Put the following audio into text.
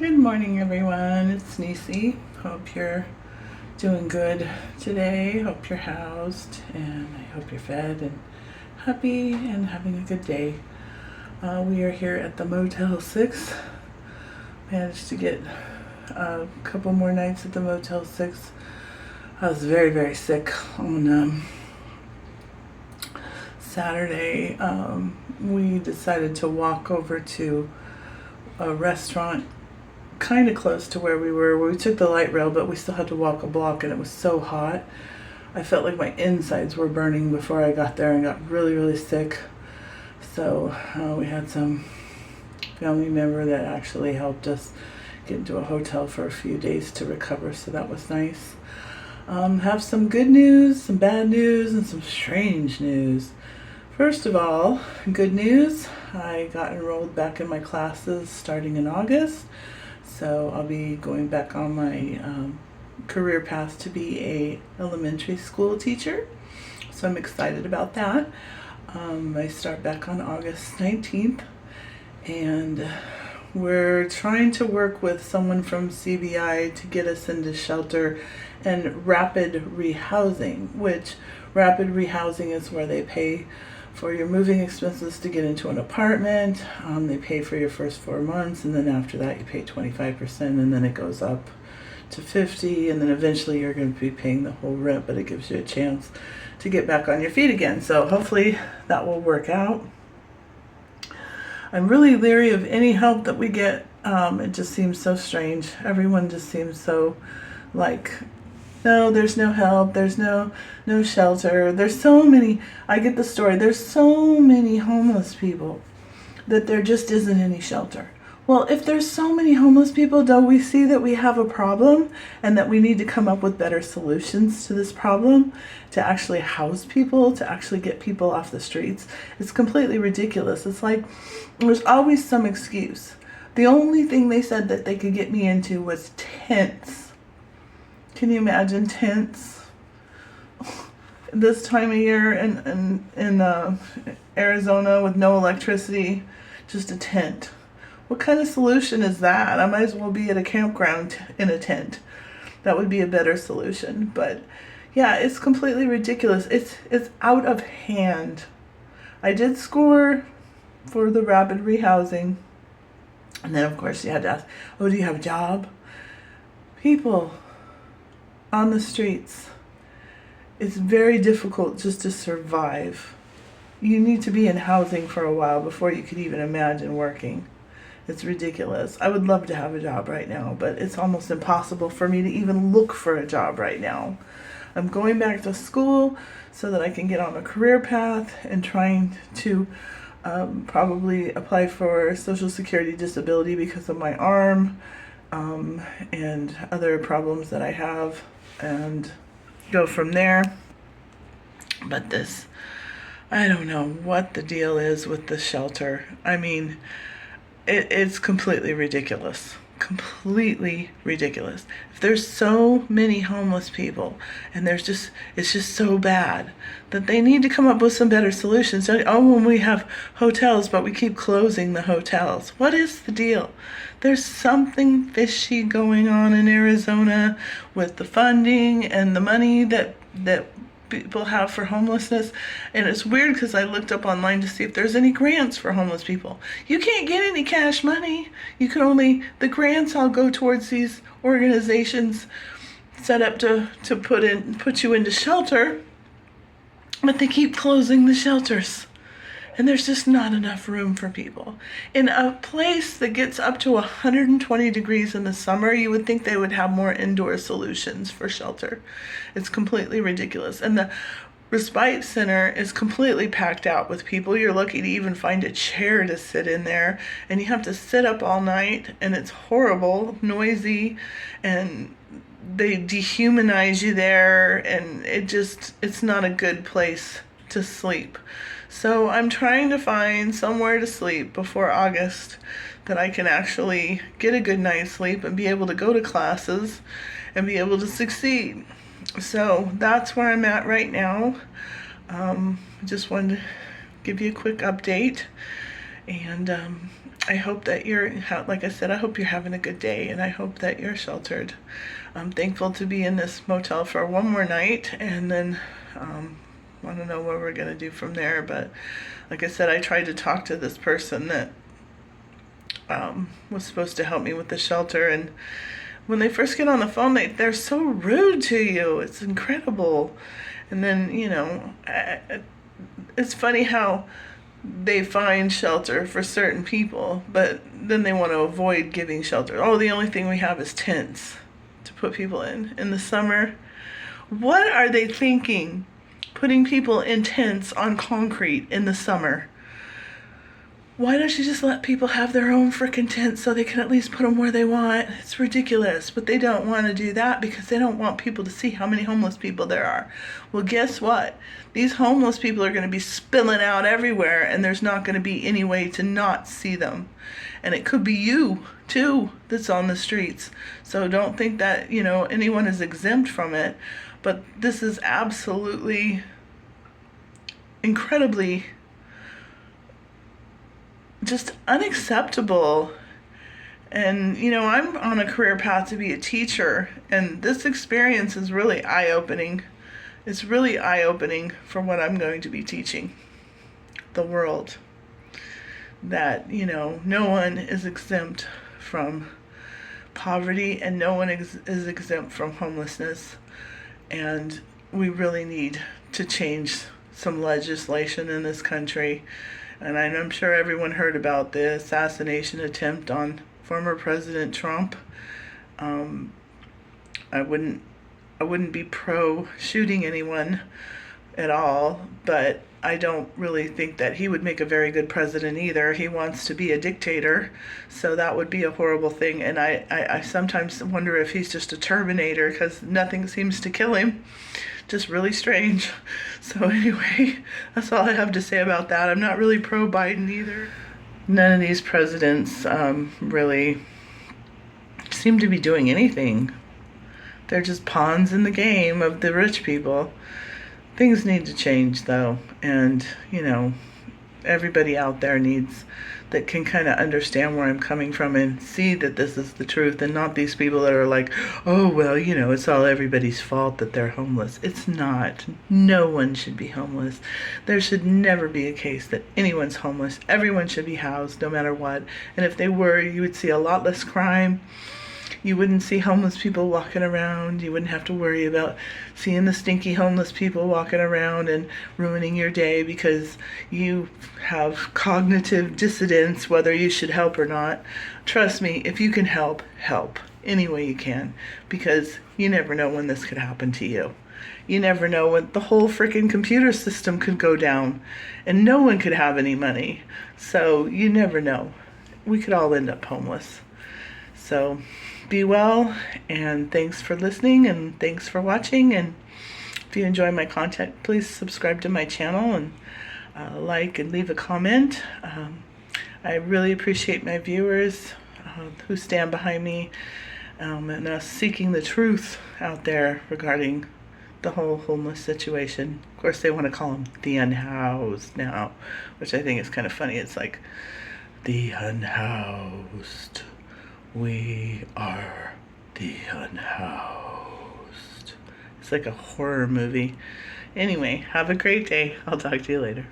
Good morning, everyone. It's Nisi. Hope you're doing good today. Hope you're housed, and I hope you're fed and happy and having a good day. We are here at the Motel 6. Managed to get a couple more nights at the Motel 6. I was very, very sick on Saturday. We decided to walk over to a restaurant kind of close to where we were. We took the light rail, but we still had to walk a block, and it was so hot. I felt like my insides were burning before I got there and got really, really sick. So we had some family member that actually helped us get into a hotel for a few days to recover, so that was nice. Have some good news, some bad news, and some strange news. First of all, good news, I got enrolled back in my classes starting in August. So I'll be going back on my career path to be a elementary school teacher. So I'm excited about that. I start back on August 19th, and we're trying to work with someone from CBI to get us into shelter and rapid rehousing, which rapid rehousing is where they pay for your moving expenses to get into an apartment. They pay for your first 4 months, and then after that you pay 25%, and then it goes up to 50, and then eventually you're going to be paying the whole rent, but it gives you a chance to get back on your feet again. So hopefully that will work out. I'm really leery of any help that we get. It just seems so strange. Everyone just seems so like, no, there's no help, there's no shelter. There's so many, I get the story, there's so many homeless people that there just isn't any shelter. Well, if there's so many homeless people, don't we see that we have a problem and that we need to come up with better solutions to this problem, to actually house people, to actually get people off the streets? It's completely ridiculous. It's like there's always some excuse. The only thing they said that they could get me into was tents. Can you imagine tents this time of year in Arizona with no electricity? Just a tent. What kind of solution is that? I might as well be at a campground in a tent. That would be a better solution. But yeah, it's completely ridiculous. It's out of hand. I did score for the rapid rehousing. And then of course you had to ask, oh, do you have a job? People on the streets, it's very difficult just to survive. You need to be in housing for a while before you could even imagine working. It's ridiculous. I would love to have a job right now, but it's almost impossible for me to even look for a job right now. I'm going back to school so that I can get on a career path and trying to probably apply for Social Security disability because of my arm and other problems that I have, and go from there. But this, I don't know what the deal is with the shelter. I mean, it's completely ridiculous. Completely ridiculous. If there's so many homeless people and it's just so bad that they need to come up with some better solutions. Oh, when we have hotels, but we keep closing the hotels. What is the deal? There's something fishy going on in Arizona with the funding and the money that people have for homelessness. And it's weird because I looked up online to see if there's any grants for homeless people. You can't get any cash money. You can only, the grants all go towards these organizations set up to put you into shelter, but they keep closing the shelters. And there's just not enough room for people. In a place that gets up to 120 degrees in the summer, you would think they would have more indoor solutions for shelter. It's completely ridiculous. And the respite center is completely packed out with people. You're lucky to even find a chair to sit in there. And you have to sit up all night, and it's horrible, noisy, and they dehumanize you there, and it's not a good place to sleep. So I'm trying to find somewhere to sleep before August that I can actually get a good night's sleep and be able to go to classes and be able to succeed. So that's where I'm at right now. Just wanted to give you a quick update. And I hope that like I said, I hope you're having a good day, and I hope that you're sheltered. I'm thankful to be in this motel for one more night, and then I don't know what we're going to do from there, but like I said, I tried to talk to this person that was supposed to help me with the shelter, and when they first get on the phone, they're so rude to you. It's incredible. And then, it's funny how they find shelter for certain people, but then they want to avoid giving shelter. Oh, the only thing we have is tents to put people in the summer. What are they thinking? Putting people in tents on concrete in the summer. Why don't you just let people have their own frickin' tents so they can at least put them where they want? It's ridiculous, but they don't want to do that because they don't want people to see how many homeless people there are. Well, guess what? These homeless people are going to be spilling out everywhere, and there's not going to be any way to not see them. And it could be you, too, that's on the streets. So don't think that, anyone is exempt from it. But this is absolutely incredibly just unacceptable. And I'm on a career path to be a teacher, and this experience is really eye-opening. It's really eye-opening for what I'm going to be teaching the world, that no one is exempt from poverty, and no one is exempt from homelessness. And we really need to change some legislation in this country. And I'm sure everyone heard about the assassination attempt on former President Trump. I wouldn't be pro shooting anyone at all, but I don't really think that he would make a very good president either. He wants to be a dictator, so that would be a horrible thing. And I sometimes wonder if he's just a Terminator, because nothing seems to kill him. Just really strange. So anyway, that's all I have to say about that. I'm not really pro Biden either. None of these presidents really seem to be doing anything. They're just pawns in the game of the rich people. Things need to change, though, and everybody out there that can kind of understand where I'm coming from and see that this is the truth, and not these people that are like, oh, well, it's all everybody's fault that they're homeless. It's not. No one should be homeless. There should never be a case that anyone's homeless. Everyone should be housed, no matter what. And if they were, you would see a lot less crime. You wouldn't see homeless people walking around. You wouldn't have to worry about seeing the stinky homeless people walking around and ruining your day because you have cognitive dissonance whether you should help or not. Trust me, if you can help, help any way you can, because you never know when this could happen to you. You never know when the whole freaking computer system could go down and no one could have any money. So you never know. We could all end up homeless. So be well, and thanks for listening, and thanks for watching. And if you enjoy my content, please subscribe to my channel and like and leave a comment. I really appreciate my viewers who stand behind me and us seeking the truth out there regarding the whole homeless situation. Of course, they want to call them the unhoused now, which I think is kind of funny. It's like, the unhoused. We are the unhoused. It's like a horror movie. Anyway, have a great day. I'll talk to you later.